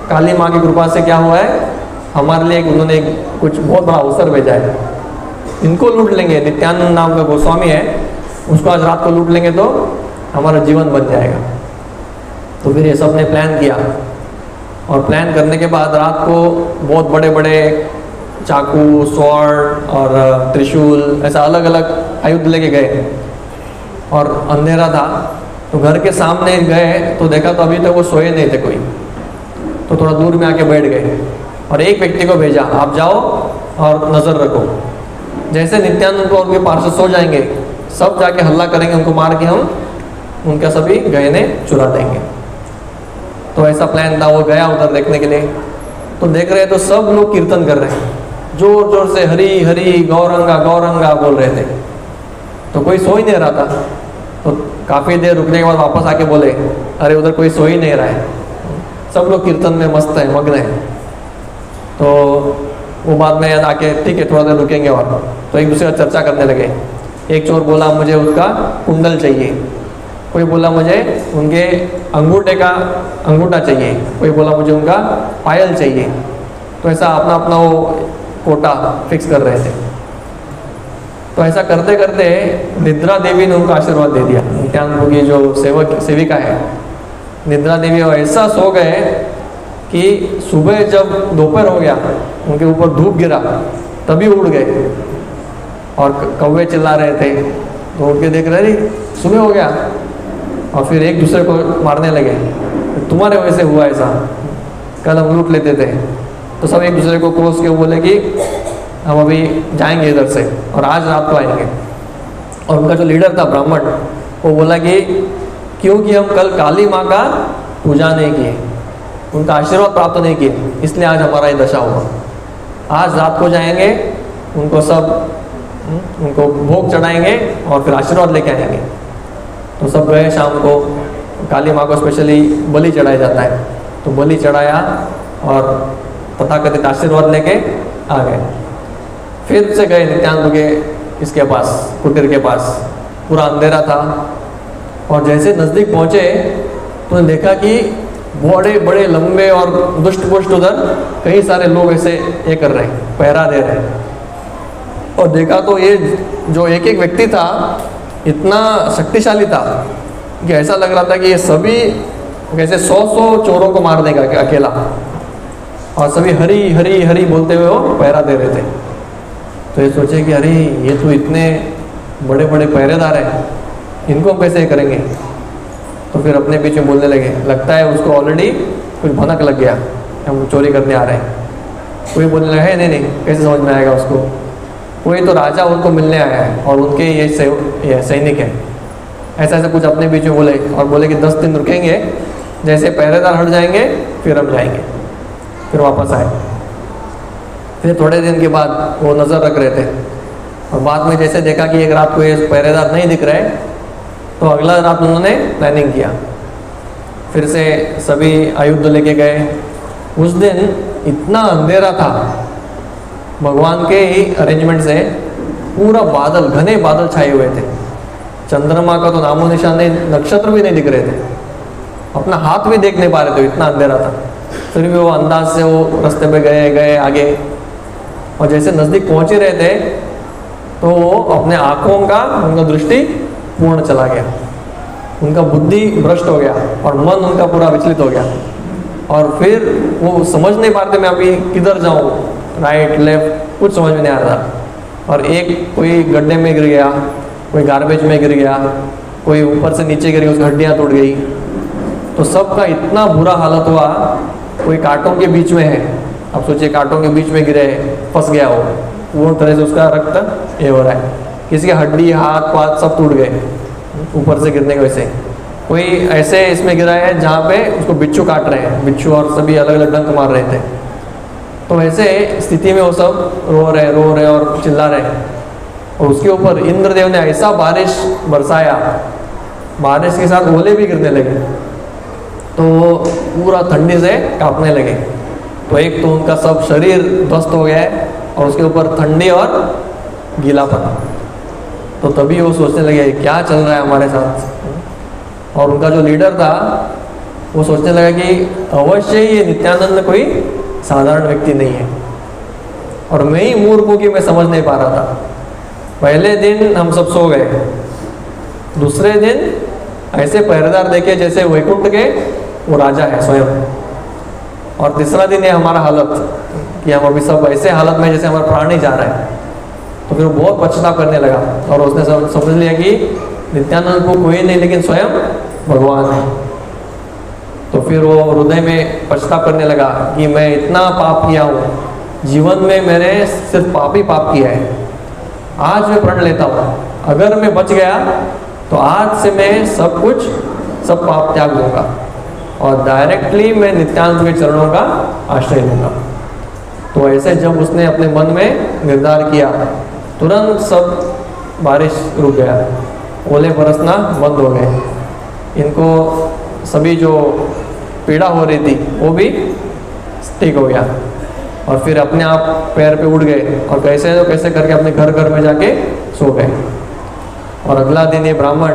काली माँ की कृपा से क्या हुआ है, हमारे लिए उन्होंने कुछ बहुत बड़ा अवसर भेजा है, इनको लूट लेंगे। नित्यानंद नाम का गोस्वामी है, उसको आज रात को लूट लेंगे तो हमारा जीवन बन जाएगा। तो फिर ये सब ने प्लान किया और प्लान करने के बाद रात को बहुत बड़े बड़े चाकू, स्वॉर्ड और त्रिशूल ऐसा अलग अलग आयुध लेके गए। और अंधेरा था तो घर के सामने गए तो देखा तो अभी तक वो सोए नहीं थे कोई, तो थोड़ा दूर में आके बैठ गए और एक व्यक्ति को भेजा, आप जाओ और नज़र रखो। जैसे नित्यानंद को उनके पार्षद सो जाएंगे, सब जाके हल्ला करेंगे, उनको मार के हम उनका सभी गहने चुरा देंगे। तो ऐसा प्लान था। वो गया उधर देखने के लिए, तो देख रहे तो सब लोग कीर्तन कर रहे हैं, जोर जोर से हरी हरी गौरंगा गौरंगा बोल रहे थे। तो कोई सो ही नहीं रहा था। तो काफ़ी देर रुकने के बाद वापस आके बोले, अरे उधर कोई सो ही नहीं रहा है। सब लोग कीर्तन में मस्त है, मग्न है। तो वो बाद में याद आके ठीक है थोड़ा देर रुकेंगे, और तो एक दूसरे का चर्चा करने लगे। एक चोर बोला मुझे उसका कुंडल चाहिए, कोई बोला मुझे उनके अंगूठा चाहिए, कोई बोला मुझे उनका पायल चाहिए। तो ऐसा अपना अपना वो कोटा फिक्स कर रहे थे। तो ऐसा करते करते निद्रा देवी ने उनको आशीर्वाद दे दिया। नित्यानंद की जो सेविका है निद्रा देवी, वो ऐसा सो गए कि सुबह जब दोपहर हो गया उनके ऊपर धूप गिरा तभी उड़ गए, और कौवे चिल्ला रहे थे तो उठ के देख रहे थे सुबह हो गया, और फिर एक दूसरे को मारने लगे, तुम्हारे वजह से हुआ ऐसा, कल हम लूट लेते थे। तो सब एक दूसरे को कोस के बोले कि हम अभी जाएंगे इधर से और आज रात को आएंगे। और उनका जो लीडर था ब्राह्मण, वो बोला कि क्योंकि हम कल काली माँ का पूजा नहीं किए, उनका आशीर्वाद प्राप्त नहीं किए, इसलिए आज हमारा ये दशा हुआ। आज रात को जाएंगे, उनको भोग चढ़ाएंगे और फिर आशीर्वाद लेके आएंगे। तो सब गए शाम को, काली माँ को स्पेशली बलि चढ़ाया जाता है, तो बलि चढ़ाया और तथाकथित आशीर्वाद लेके आ गए। फिर से गए नित्यानंद के इसके पास, कुटीर के पास, पूरा अंधेरा था। और जैसे नज़दीक पहुँचे तो देखा कि बड़े बड़े लंबे और दुष्ट पुष्ट उधर कई सारे लोग ऐसे ये कर रहे हैं, पहरा दे रहे हैं। और देखा तो ये जो एक एक व्यक्ति था इतना शक्तिशाली था कि ऐसा लग रहा था कि ये सभी कैसे 100 चोरों को मार देगा अकेला, और सभी हरी हरी हरी बोलते हुए वो पहरा दे रहे थे। तो ये सोचे कि अरे ये तो इतने बड़े बड़े पहरेदार हैं, इनको हम कैसे करेंगे। तो फिर अपने बीच में बोलने लगे, लगता है उसको ऑलरेडी कुछ भनक लग गया, हम चोरी करने आ रहे हैं। कोई बोलने लगा है नहीं कैसे समझ में आएगा उसको, कोई तो राजा उनको मिलने आया है और उनके ये सैनिक हैं। ऐसा ऐसा कुछ अपने बीच में बोले, और बोले कि 10 दिन रुकेंगे, जैसे पहरेदार हट जाएंगे फिर हम जाएंगे। फिर वापस आए। फिर थोड़े दिन के बाद वो नज़र रख रहे थे, और बाद में जैसे देखा कि एक रात को ये पहरेदार नहीं दिख रहे, तो अगला रात उन्होंने प्लानिंग किया। फिर से सभी आयुध लेके गए। उस दिन इतना अंधेरा था, भगवान के ही अरेंजमेंट से पूरा बादल, घने बादल छाए हुए थे। चंद्रमा का तो नामो निशान नहीं, नक्षत्र भी नहीं दिख रहे थे, अपना हाथ भी देख नहीं पा रहे थे, इतना अंधेरा था। फिर भी वो अंदाज से वो रास्ते पे गए आगे, और जैसे नज़दीक पहुंच ही रहे थे तो वो अपने आँखों का उनका दृष्टि पूर्ण चला गया, उनका बुद्धि भ्रष्ट हो गया और मन उनका पूरा विचलित हो गया। और फिर वो समझ नहीं पाते मैं अभी किधर जाऊँ, राइट लेफ्ट कुछ समझ में नहीं आ रहा। और एक कोई गड्ढे में गिर गया, कोई गार्बेज में गिर गया, कोई ऊपर से नीचे गिर गया, उसकी हड्डियाँ टूट गई। तो सबका इतना बुरा हालत हुआ। कोई कांटों के बीच में है, अब सोचिए कांटों के बीच में गिरे, फंस गया वो, पूर्ण तरह से उसका रक्त ये हो रहा है। किसी के हड्डी हाथ पाथ सब टूट गए ऊपर से गिरने की वजह से। कोई ऐसे इसमें गिरा है जहाँ पे उसको बिच्छू काट रहे हैं, बिच्छू और सभी अलग अलग डंक मार रहे थे। तो ऐसे स्थिति में वो सब रो रहे और चिल्ला रहे हैं। और उसके ऊपर इंद्रदेव ने ऐसा बारिश बरसाया, बारिश के साथ ओले भी गिरने लगे, तो वो पूरा ठंडी से कांपने लगे। तो एक तो उनका सब शरीर ध्वस्त हो गया है, और उसके ऊपर ठंडी और गीलापन। तो तभी वो सोचने लगे क्या चल रहा है हमारे साथ। और उनका जो लीडर था वो सोचने लगा कि अवश्य ये नित्यानंद कोई साधारण व्यक्ति नहीं है, और मैं ही मूर्ख हूँ कि मैं समझ नहीं पा रहा था। पहले दिन हम सब सो गए, दूसरे दिन ऐसे पहरेदार देखे जैसे वैकुंठ के वो राजा है स्वयं, और तीसरा दिन ये हमारा हालत कि हम अभी सब ऐसे हालत में जैसे हमारा प्राण ही जा रहा है। तो फिर वो बहुत पश्चाताप करने लगा, और उसने समझ लिया कि नित्यानंद को कोई नहीं लेकिन स्वयं भगवान है। तो फिर वो हृदय में पश्चाताप करने लगा कि मैं इतना पाप किया हूँ, जीवन में मैंने सिर्फ पाप ही पाप किया है। आज मैं प्रण लेता हूँ, अगर मैं बच गया तो आज से मैं सब पाप त्याग दूंगा और डायरेक्टली मैं नित्यानंद के चरणों का आश्रय लूँगा। तो ऐसे जब उसने अपने मन में निर्धार किया, तुरंत सब बारिश रुक गया, ओले बरसना बंद हो गए। इनको सभी जो पीड़ा हो रही थी वो भी ठीक हो गया, और फिर अपने आप पैर पे उठ गए और कैसे तो कैसे करके अपने घर में जाके सो गए। और अगला दिन ये ब्राह्मण,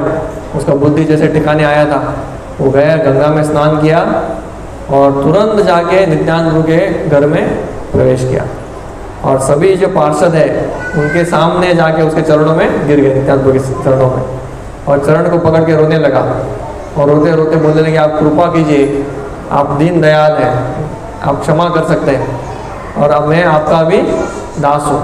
उसका बुद्धि जैसे ठिकाने आया था, वो गया गंगा में स्नान किया और तुरंत जाके नित्यानंद प्रभु के घर में प्रवेश किया, और सभी जो पार्षद है उनके सामने जाके उसके चरणों में गिर गए, नित्यानंद प्रभु के चरणों में, और चरण को पकड़ के रोने लगा और रोते रोते बोलने लगे आप कृपा कीजिए, आप दीन दयाल हैं, आप क्षमा कर सकते हैं, और अब मैं आपका भी दास हूँ।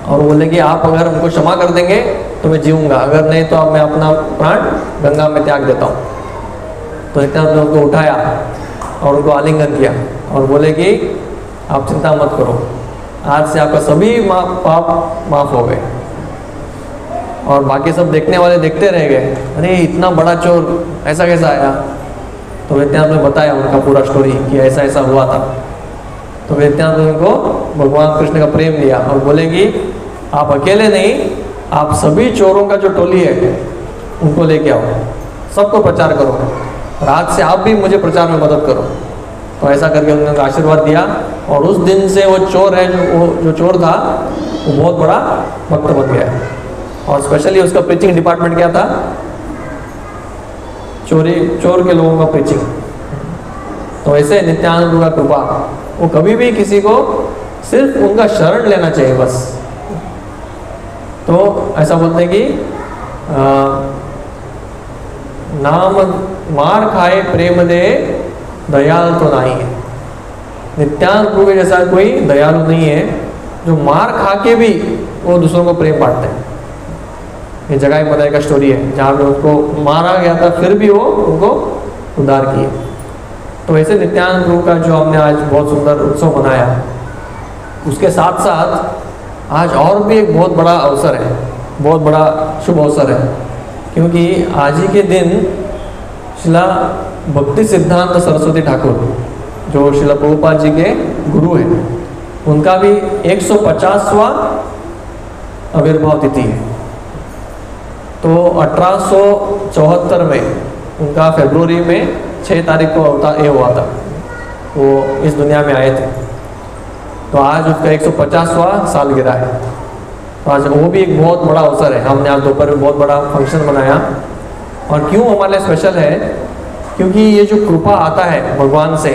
और बोले कि आप अगर हमको क्षमा कर देंगे तो मैं जीऊँगा, अगर नहीं तो अब मैं अपना प्राण गंगा में त्याग देता हूँ। तो नित्यानंद ने उनको उठाया और उनको आलिंगन किया और बोले कि आप चिंता मत करो, आज से आपका सभी पाप माफ हो गए। और बाकी सब देखने वाले देखते रह गए, अरे इतना बड़ा चोर ऐसा कैसा आया। तो नित्यानंद ने बताया उनका पूरा स्टोरी कि ऐसा ऐसा हुआ था। तो नित्यानंद ने उनको भगवान कृष्ण का प्रेम दिया और बोले कि आप अकेले नहीं, आप सभी चोरों का जो टोली है उनको लेके आओ, सबको प्रचार करो, और आज से आप भी मुझे प्रचार में मदद करो। तो ऐसा करके उन्होंने आशीर्वाद दिया, और उस दिन से वो चोर है जो चोर था वो बहुत बड़ा भक्त बन गया है। और स्पेशली उसका प्रीचिंग डिपार्टमेंट क्या था, चोर के लोगों का प्रीचिंग। तो ऐसे नित्यानंद प्रभु का कृपा, वो कभी भी किसी को सिर्फ उनका शरण लेना चाहिए बस। तो ऐसा बोलते हैं कि नाम मार खाए प्रेम दे दयाल तो नहीं है। नित्यानंद प्रभु के जैसा कोई दयालु नहीं है जो मार खा के भी वो दूसरों को प्रेम बांटते हैं। ये जगाई मदाई का स्टोरी है जहाँ पे उसको मारा गया था फिर भी वो उनको उद्धार किए। तो वैसे नित्यानंद प्रभु का जो हमने आज बहुत सुंदर उत्सव मनाया, उसके साथ साथ आज और भी एक बहुत बड़ा अवसर है, बहुत बड़ा शुभ अवसर है, क्योंकि आज ही के दिन शिला भक्ति सिद्धांत सरस्वती ठाकुर जो शिला प्रभुपाद जी के गुरु हैं, उनका भी 150वां आविर्भाव तिथि है। तो 1874 में उनका फरवरी में 6 तारीख को ये हुआ था, वो इस दुनिया में आए थे। तो आज उसका 150वां सालगिरह है। तो आज वो भी एक बहुत बड़ा अवसर है। हमने आज दोपहर में बहुत बड़ा फंक्शन बनाया, और क्यों हमारे लिए स्पेशल है, क्योंकि ये जो कृपा आता है भगवान से,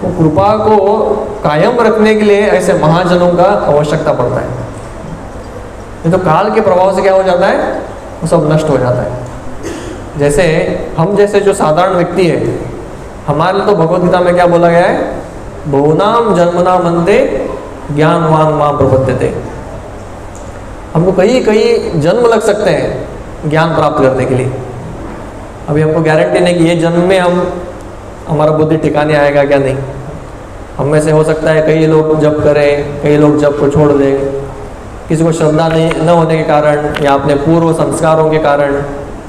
वो कृपा को कायम रखने के लिए ऐसे महाजनों का आवश्यकता पड़ता है। नहीं तो काल के प्रभाव से क्या हो जाता है, वो सब नष्ट हो जाता है। जैसे हम जैसे जो साधारण व्यक्ति है, हमारे लिए तो भगवद गीता में क्या बोला गया है, बहुनाम जन्मना मंदे ज्ञानवान मां प्रपद्यते। हमको कई जन्म लग सकते हैं ज्ञान प्राप्त करने के लिए। अभी हमको गारंटी नहीं कि ये जन्म में हमारा बुद्धि ठिकाने आएगा क्या नहीं। हम में से हो सकता है कई लोग जप करें, कई लोग जप को छोड़ दें, किसी को श्रद्धा नहीं न होने के कारण या अपने पूर्व संस्कारों के कारण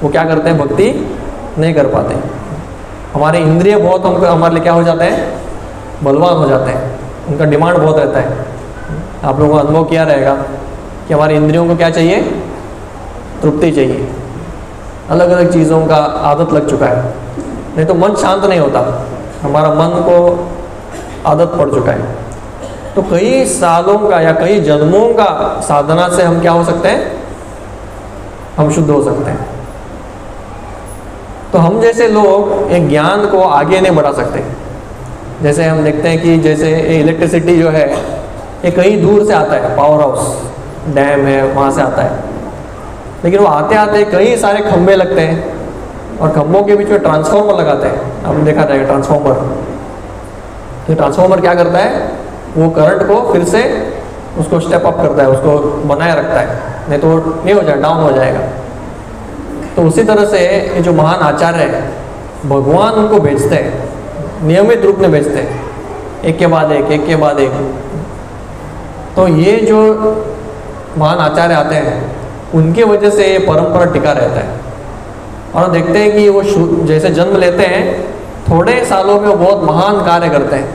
वो क्या करते हैं, भक्ति नहीं कर पाते। हमारे इंद्रिय बहुत हमारे लिए क्या हो जाते हैं, बलवान हो जाते हैं, उनका डिमांड बहुत रहता है। आप लोगों को अनुभव किया रहेगा कि हमारे इंद्रियों को क्या चाहिए, तृप्ति चाहिए, अलग अलग चीज़ों का आदत लग चुका है, नहीं तो मन शांत नहीं होता, हमारा मन को आदत पड़ चुका है। तो कई सालों का या कई जन्मों का साधना से हम क्या हो सकते हैं, हम शुद्ध हो सकते हैं। तो हम जैसे लोग एक ज्ञान को आगे नहीं बढ़ा सकते। जैसे हम देखते हैं कि जैसे इलेक्ट्रिसिटी जो है ये कहीं दूर से आता है, पावर हाउस डैम है वहाँ से आता है, लेकिन वो आते आते कई सारे खंभे लगते हैं और खंभों के बीच में ट्रांसफार्मर लगाते हैं। आपने देखा जाएगा ट्रांसफार्मर। तो ट्रांसफार्मर क्या करता है, वो करंट को फिर से उसको स्टेप अप करता है, उसको बनाए रखता है, नहीं तो नहीं हो जाए, डाउन हो जाएगा। तो उसी तरह से ये जो महान आचार्य है, भगवान उनको भेजते हैं, नियमित रूप में भेजते हैं, एक के बाद एक। तो ये जो महान आचार्य आते हैं उनके वजह से ये परंपरा टिका रहता है। और देखते हैं कि वो जैसे जन्म लेते हैं, थोड़े सालों में वो बहुत महान कार्य करते हैं।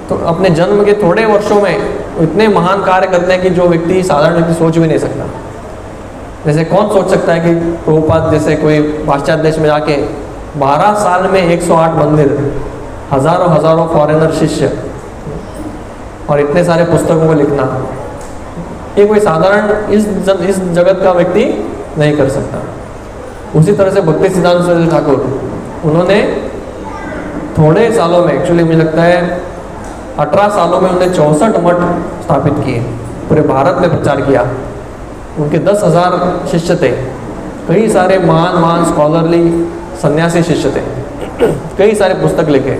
तो अपने जन्म के थोड़े वर्षों में इतने महान कार्य करते हैं कि जो व्यक्ति साधारण व्यक्ति सोच भी नहीं सकता। जैसे कौन सोच सकता है कि प्रभुपाद जैसे कोई पाश्चात्य देश में जाके 12 साल में 108 मंदिर, हजारों हजारों फॉरेनर शिष्य और इतने सारे पुस्तकों को लिखना, ये कोई साधारण इस जगत का व्यक्ति नहीं कर सकता। उसी तरह से भक्ति सिद्धांत सरस्वती ठाकुर, उन्होंने थोड़े सालों में, एक्चुअली मुझे लगता है 18 सालों में उन्होंने 64 मठ स्थापित किए, पूरे भारत में प्रचार किया। उनके 10,000 शिष्य थे, कई सारे महान महान स्कॉलरली सन्यासी शिष्य थे, कई सारे पुस्तक लिखे।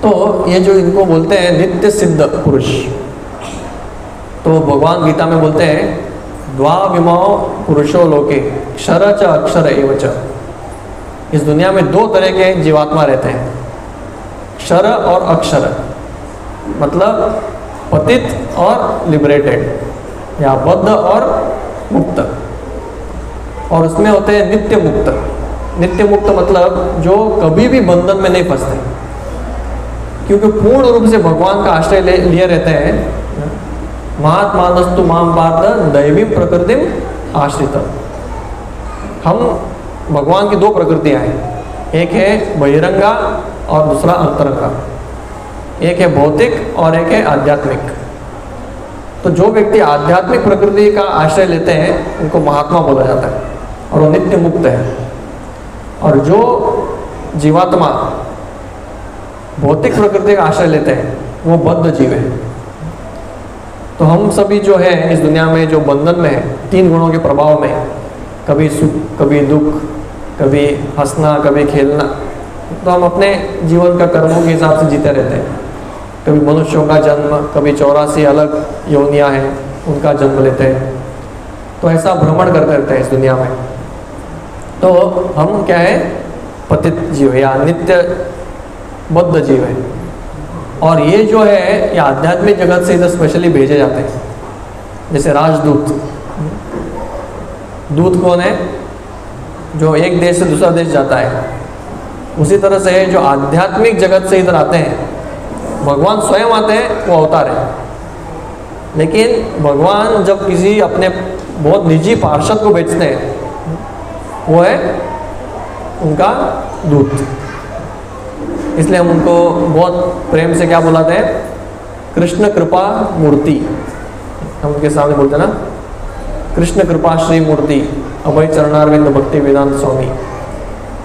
तो ये जो इनको बोलते हैं नित्य सिद्ध पुरुष, तो भगवान गीता में बोलते हैं द्वाविमौ पुरुषो लोके क्षर च अक्षर एव च। इस दुनिया में 2 तरह के जीवात्मा रहते हैं, क्षर और अक्षर, मतलब पतित और लिबरेटेड, या बद्ध और मुक्त। और उसमें होते हैं नित्य मुक्त। नित्य मुक्त मतलब जो कभी भी बंधन में नहीं फंसते, क्योंकि पूर्ण रूप से भगवान का आश्रय लिए रहते हैं। महात्मानस्तु माम पार्थ दैवीं प्रकृतिम आश्रित। हम भगवान की 2 प्रकृतियां हैं, एक है बहिरंगा और दूसरा अंतरंगा, एक है भौतिक और एक है आध्यात्मिक। तो जो व्यक्ति आध्यात्मिक प्रकृति का आश्रय लेते हैं उनको महात्मा बोला जाता है और वो नित्य मुक्त है। और जो जीवात्मा भौतिक प्रकृति का आश्रय लेते हैं वो बद्ध जीव है। तो हम सभी जो है इस दुनिया में जो बंधन में है, 3 गुणों के प्रभाव में, कभी सुख कभी दुख, कभी हंसना कभी खेलना, तो हम अपने जीवन का कर्मों के हिसाब से जीते रहते हैं। कभी मनुष्यों का जन्म, कभी 84 अलग योनियां हैं उनका जन्म लेते हैं। तो ऐसा भ्रमण करते रहते हैं इस दुनिया में। तो हम क्या है, पतित जीव या नित्य बद्ध जीव है। और ये जो है ये आध्यात्मिक जगत से इधर स्पेशली भेजे जाते हैं, जैसे राजदूत। दूत कौन है? जो एक देश से दूसरा देश जाता है। उसी तरह से जो आध्यात्मिक जगत से इधर आते हैं, भगवान स्वयं आते हैं, वो अवतार है। लेकिन भगवान जब किसी अपने बहुत निजी पार्षद को भेजते हैं, वो है उनका दूत। इसलिए हम उनको बहुत प्रेम से क्या बुलाते हैं? कृष्ण कृपा मूर्ति। हम उनके सामने बोलते हैं ना, कृष्ण कृपा श्री मूर्ति अभय चरणारविंद भक्ति वेदांत स्वामी,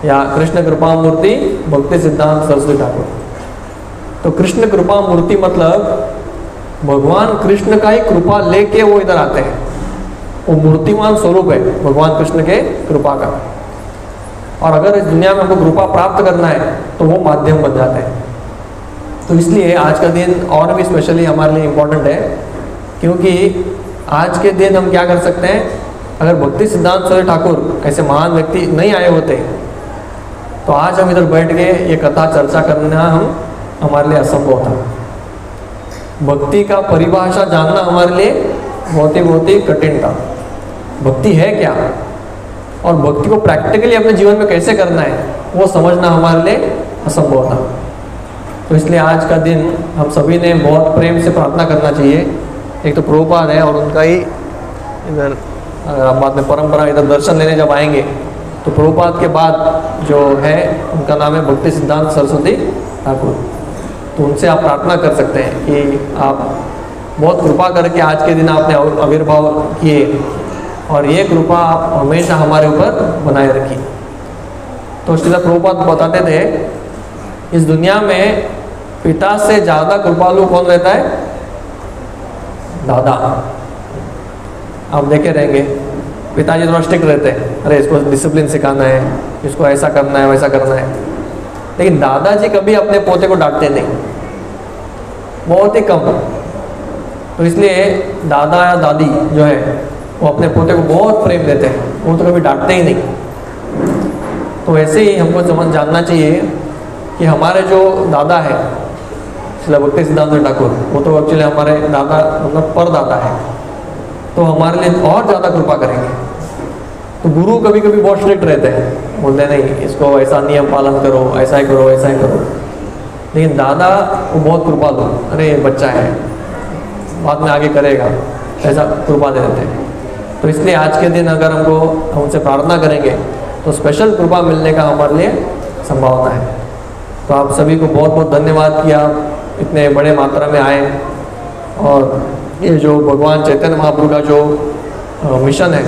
या कृष्ण कृपा मूर्ति भक्ति सिद्धांत सरस्वती ठाकुर। तो कृष्ण कृपा मूर्ति मतलब भगवान कृष्ण का ही कृपा लेके वो इधर आते हैं। वो मूर्तिमान स्वरूप है भगवान कृष्ण के कृपा का। और अगर इस दुनिया में हमको कृपा प्राप्त करना है तो वो माध्यम बन जाते हैं। तो इसलिए आज का दिन और भी स्पेशली हमारे लिए इम्पोर्टेंट है, क्योंकि आज के दिन हम क्या कर सकते हैं, अगर भक्ति सिद्धांत सरस्वती ठाकुर ऐसे महान व्यक्ति नहीं आए होते तो आज हम इधर बैठ के ये कथा चर्चा करना हमारे लिए असंभव था। भक्ति का परिभाषा जानना हमारे लिए बहुत ही कठिन था। भक्ति है क्या और भक्ति को प्रैक्टिकली अपने जीवन में कैसे करना है, वो समझना हमारे लिए असंभव था। तो इसलिए आज का दिन हम सभी ने बहुत प्रेम से प्रार्थना करना चाहिए। एक तो प्रभुपाद है और उनका ही इधर बाद में परंपरा इधर दर्शन लेने जब आएंगे तो प्रभुपाद के बाद जो है उनका नाम है भक्ति सिद्धांत सरस्वती ठाकुर। तो उनसे आप प्रार्थना कर सकते हैं कि आप बहुत कृपा करके आज के दिन आपने आविर्भाव किए और ये कृपा आप हमेशा हमारे ऊपर बनाए रखिए। तो श्रील प्रभुपाद बताते थे, इस दुनिया में पिता से ज़्यादा कृपालु कौन रहता है? दादा। आप देखे रहेंगे पिताजी थोड़ा स्ट्रिक्ट रहते हैं, अरे इसको डिसिप्लिन सिखाना है, इसको ऐसा करना है वैसा करना है। लेकिन दादाजी कभी अपने पोते को डांटते नहीं, बहुत ही कम। तो इसलिए दादा या दादी जो है वो अपने पोते को बहुत प्रेम देते हैं, वो तो कभी डांटते ही नहीं। तो ऐसे ही हमको जानना चाहिए कि हमारे जो दादा है श्रील भक्ति सिद्धांत ठाकुर, वो तो एक्चुअली हमारे दादा मतलब परदादा है, तो हमारे लिए और ज़्यादा कृपा करेंगे। तो गुरु कभी कभी बहुत स्ट्रिक्ट रहते हैं, बोलते हैं नहीं इसको ऐसा नियम पालन करो, ऐसा ही करो ऐसा ही करो। लेकिन दादा वो बहुत कृपा दो, अरे बच्चा है बाद में आगे करेगा, ऐसा कृपा दे देते हैं। तो इसलिए आज के दिन अगर हम उनसे प्रार्थना करेंगे तो तो स्पेशल कृपा मिलने का हमारे लिए संभावना है। तो आप सभी को बहुत बहुत धन्यवाद कि आप इतने बड़े मात्रा में आए और ये जो भगवान चैतन्य महाप्रभु का जो मिशन है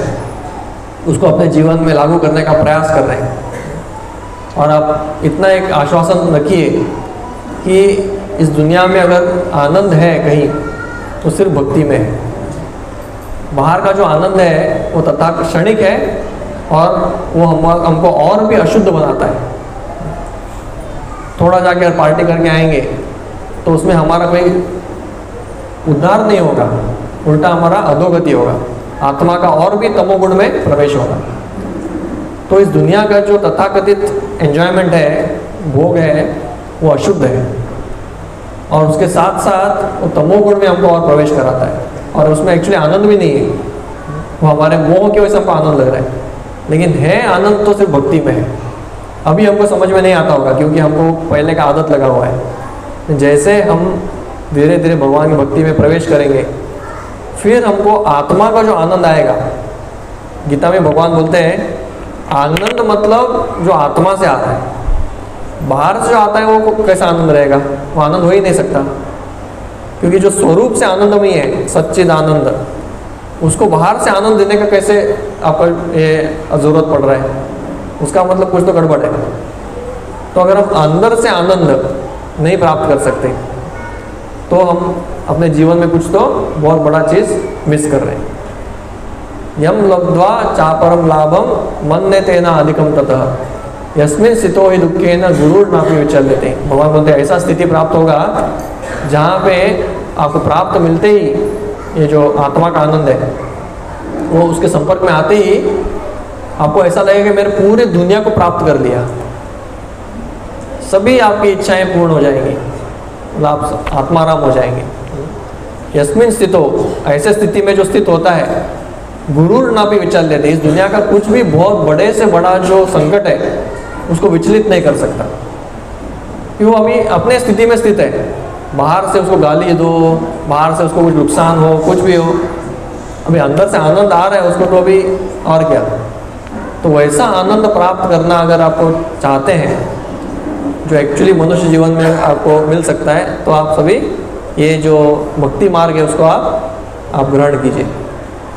उसको अपने जीवन में लागू करने का प्रयास कर रहे हैं। और आप इतना एक आश्वासन रखिए कि इस दुनिया में अगर आनंद है कहीं तो सिर्फ भक्ति में है। बाहर का जो आनंद है वो तथा क्षणिक है और वो हमको और भी अशुद्ध बनाता है। थोड़ा जाके अगर पार्टी करके आएंगे तो उसमें हमारा कोई उद्धार नहीं होगा, उल्टा हमारा अधोगति होगा, आत्मा का और भी तमोगुण में प्रवेश होगा। तो इस दुनिया का जो तथाकथित एंजॉयमेंट है, भोग है, वो अशुद्ध है और उसके साथ साथ वो तमोगुण में हमको और प्रवेश कराता है और उसमें एक्चुअली आनंद भी नहीं है। वो हमारे मोह की वजह से हमको आनंद लग रहा है, लेकिन है आनंद तो सिर्फ भक्ति में है। अभी हमको समझ में नहीं आता होगा क्योंकि हमको पहले का आदत लगा हुआ है। जैसे हम धीरे धीरे भगवान की भक्ति में प्रवेश करेंगे फिर हमको आत्मा का जो आनंद आएगा। गीता में भगवान बोलते हैं आनंद मतलब जो आत्मा से आता है, बाहर से जो आता है वो कैसा आनंद रहेगा, वो आनंद हो ही नहीं सकता। क्योंकि जो स्वरूप से आनंदमय है, सच्चिद आनंद, उसको बाहर से आनंद देने का कैसे आपको ये जरूरत पड़ रहा है, उसका मतलब कुछ तो गड़बड़ है। तो अगर हम अंदर से आनंद नहीं प्राप्त कर सकते तो हम अपने जीवन में कुछ तो बहुत बड़ा चीज़ मिस कर रहे हैं। यम लब्ध्वा चापरम लाभम मन्ने तेना अधिकम ततः यस्मिन स्थितो ही दुखेन गुरुर्नापि विचल्यते। भगवान बोलते ऐसा स्थिति प्राप्त होगा जहाँ पे आपको प्राप्त मिलते ही ये जो आत्मा का आनंद है वो उसके संपर्क में आते ही आपको ऐसा लगेगा कि मैंने पूरी दुनिया को प्राप्त कर लिया, सभी आपकी इच्छाएं पूर्ण हो जाएंगी, आप आत्माराम हो जाएंगे। यस्मिन स्थितो, ऐसे स्थिति में जो स्थित होता है, गुरुर ना भी विचल लेते, इस दुनिया का कुछ भी बहुत बड़े से बड़ा जो संकट है उसको विचलित नहीं कर सकता। क्यों? अभी अपने स्थिति में स्थित है, बाहर से उसको गाली दो, बाहर से उसको कुछ नुकसान हो, कुछ भी हो, अभी अंदर से आनंद आ रहा है उसको तो अभी और क्या। तो वैसा आनंद प्राप्त करना अगर आपको चाहते हैं जो एक्चुअली मनुष्य जीवन में आपको मिल सकता है तो आप सभी ये जो भक्ति मार्ग है उसको आप ग्रहण कीजिए।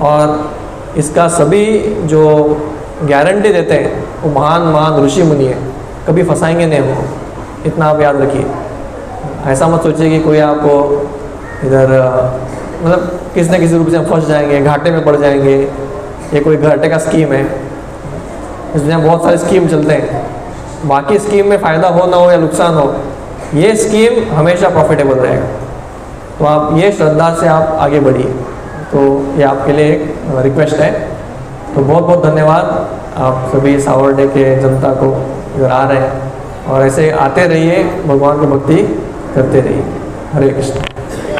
और इसका सभी जो गारंटी देते हैं वो महान महान ऋषि मुनि है, कभी फंसाएंगे नहीं हो, इतना आप याद रखिए। ऐसा मत सोचिए कि कोई आपको इधर मतलब किसी न किसी रूप से हम फंस जाएंगे, घाटे में पड़ जाएंगे, ये कोई घाटे का स्कीम है। इस दुनिया में बहुत सारे स्कीम चलते हैं, बाकी स्कीम में फ़ायदा हो ना हो या नुकसान हो, ये स्कीम हमेशा प्रॉफिटेबल रहेगा। तो आप ये श्रद्धा से आप आगे बढ़िए। तो ये आपके लिए एक रिक्वेस्ट है। तो बहुत बहुत धन्यवाद आप सभी सावरडे के जनता को इधर आ रहे हैं और ऐसे आते रहिए, भगवान की भक्ति करते रहिए। हरे कृष्ण।